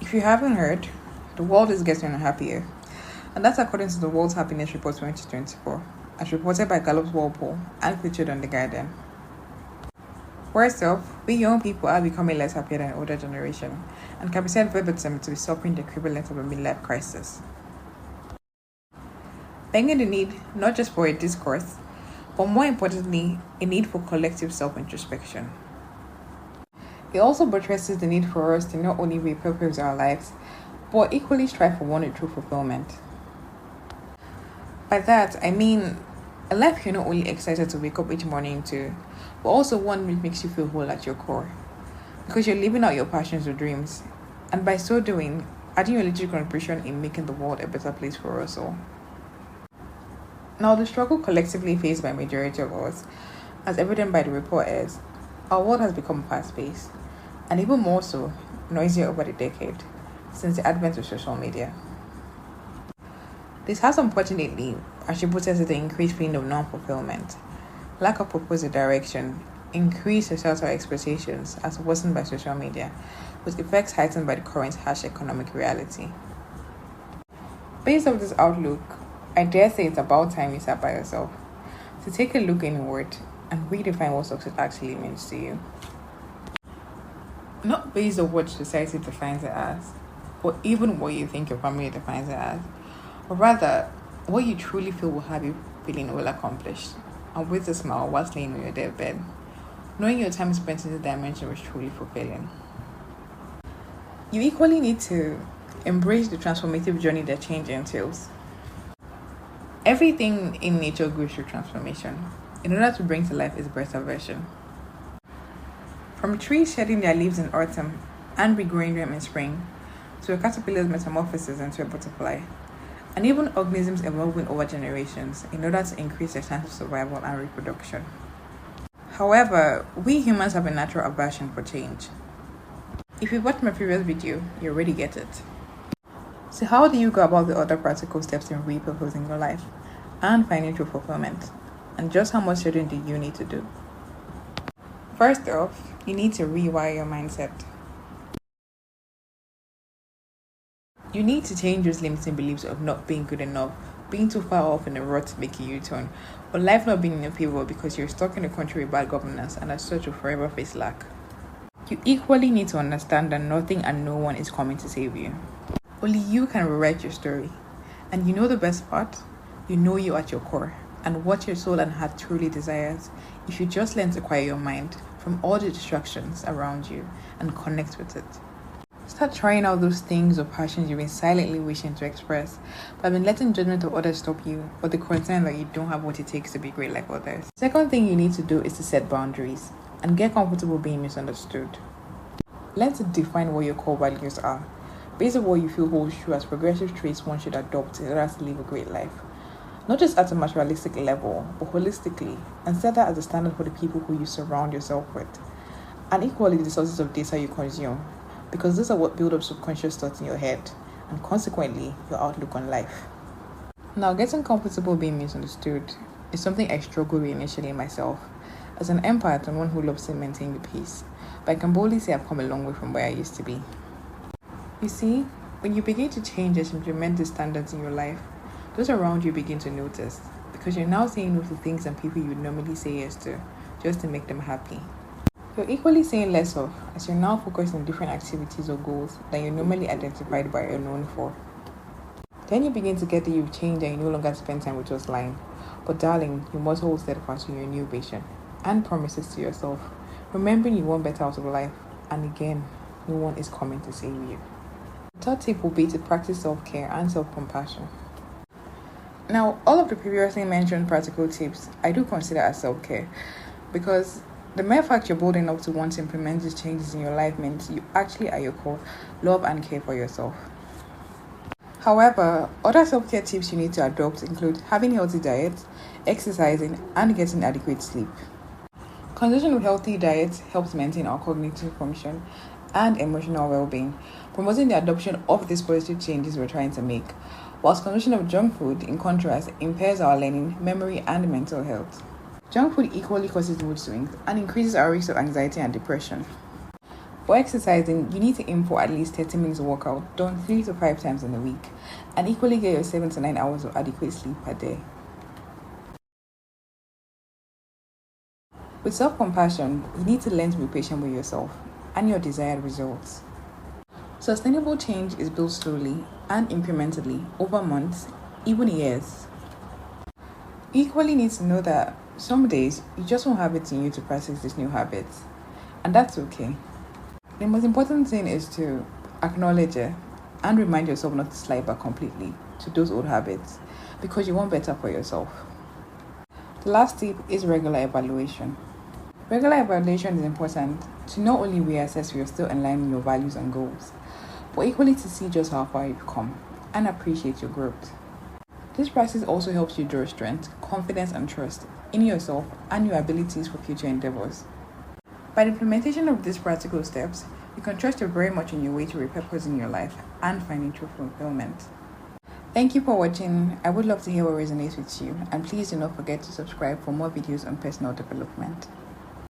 If you haven't heard, the world is getting happier, and that's according to the World's Happiness Report 2024, as reported by Gallup's Walpole and featured on The Guardian. First off, we young people are becoming less happier than the older generation, and can be said verbatim to be suffering the equivalent of a midlife crisis. Begging the need not just for a discourse, but more importantly, a need for collective self-introspection. It also buttresses the need for us to not only repurpose our lives, but equally strive for one and true fulfillment. By that, I mean a life you're not only excited to wake up each morning to, but also one which makes you feel whole at your core. Because you're living out your passions or dreams, and by so doing, adding your little contribution in making the world a better place for us all. Now, the struggle collectively faced by majority of us, as evident by the report, is our world has become fast-paced, and even more so, noisier over the decade, since the advent of social media. This has unfortunately attributed to the increased feeling of non-fulfillment, lack of purpose or direction, increased societal expectations as worsened by social media, with effects heightened by the current harsh economic reality. Based on this outlook, I dare say it's about time you sat by yourself to take a look inward and redefine what success actually means to you. Not based on what society defines it as, or even what you think your family defines it as, or rather, what you truly feel will have you feeling well accomplished, and with a smile whilst laying on your deathbed, knowing your time spent in this dimension was truly fulfilling. You equally need to embrace the transformative journey that change entails. Everything in nature goes through transformation in order to bring to life its better version. From trees shedding their leaves in autumn and regrowing them in spring, to a caterpillar's metamorphosis into a butterfly, and even organisms evolving over generations in order to increase their chance of survival and reproduction. However, we humans have a natural aversion for change. If you've watched my previous video, you already get it. So how do you go about the other practical steps in repurposing your life and finding true fulfillment? And just how much shading do you need to do? First off, you need to rewire your mindset. You need to change those limiting beliefs of not being good enough, being too far off in the road to make a U-turn, or life not being in your favor because you're stuck in a country with bad governance and as such will forever face lack. You equally need to understand that nothing and no one is coming to save you. Only you can rewrite your story. And you know the best part? You know you at your core, and what your soul and heart truly desires if you just learn to quiet your mind from all the distractions around you and connect with it. Start trying out those things or passions you've been silently wishing to express, but been letting judgment of others stop you, or the concern that you don't have what it takes to be great like others. Second thing you need to do is to set boundaries and get comfortable being misunderstood. Learn to define what your core values are, based on what you feel holds true as progressive traits one should adopt in order to live a great life. Not just at a materialistic level, but holistically, and set that as a standard for the people who you surround yourself with. And equally the sources of data you consume, because these are what build up subconscious thoughts in your head, and consequently, your outlook on life. Now, getting comfortable being misunderstood is something I struggled with initially myself, as an empath and one who loves to maintain the peace, but I can boldly say I've come a long way from where I used to be. You see, when you begin to change and implement the standards in your life, those around you begin to notice, because you're now saying no to things and people you would normally say yes to, just to make them happy. You're equally saying less of, as you're now focused on different activities or goals that you're normally identified by or known for. Then you begin to get that you've changed and you no longer spend time with just lying. But darling, you must hold steadfast in your new vision and promises to yourself, remembering you want better out of life, and again, no one is coming to save you. The third tip will be to practice self-care and self-compassion. Now, all of the previously mentioned practical tips I do consider as self-care, because the mere fact you're bold enough to want to implement these changes in your life means you actually at your core love and care for yourself. However, other self-care tips you need to adopt include having healthy diets, exercising, and getting adequate sleep. Consumption of healthy diets helps maintain our cognitive function and emotional well-being, promoting the adoption of these positive changes we're trying to make, whilst consumption of junk food, in contrast, impairs our learning, memory, and mental health. Junk food equally causes mood swings and increases our risk of anxiety and depression. For exercising, you need to aim for at least 30 minutes workout, done 3 to 5 times in a week, and equally get your 7 to 9 hours of adequate sleep per day. With self-compassion, you need to learn to be patient with yourself and your desired results. Sustainable change is built slowly and incrementally over months, even years. You equally need to know that some days you just won't have it in you to practice these new habits, and that's okay. The most important thing is to acknowledge it and remind yourself not to slide back completely to those old habits because you want better for yourself. The last tip is regular evaluation. Regular evaluation is important to not only reassess if you're still in line with your values and goals, but equally to see just how far you've come and appreciate your growth. This practice also helps you draw strength, confidence, and trust in yourself and your abilities for future endeavors. By the implementation of these practical steps, you can trust you're very much on your way to repurposing your life and finding true fulfillment. Thank you for watching. I would love to hear what resonates with you, and please do not forget to subscribe for more videos on personal development.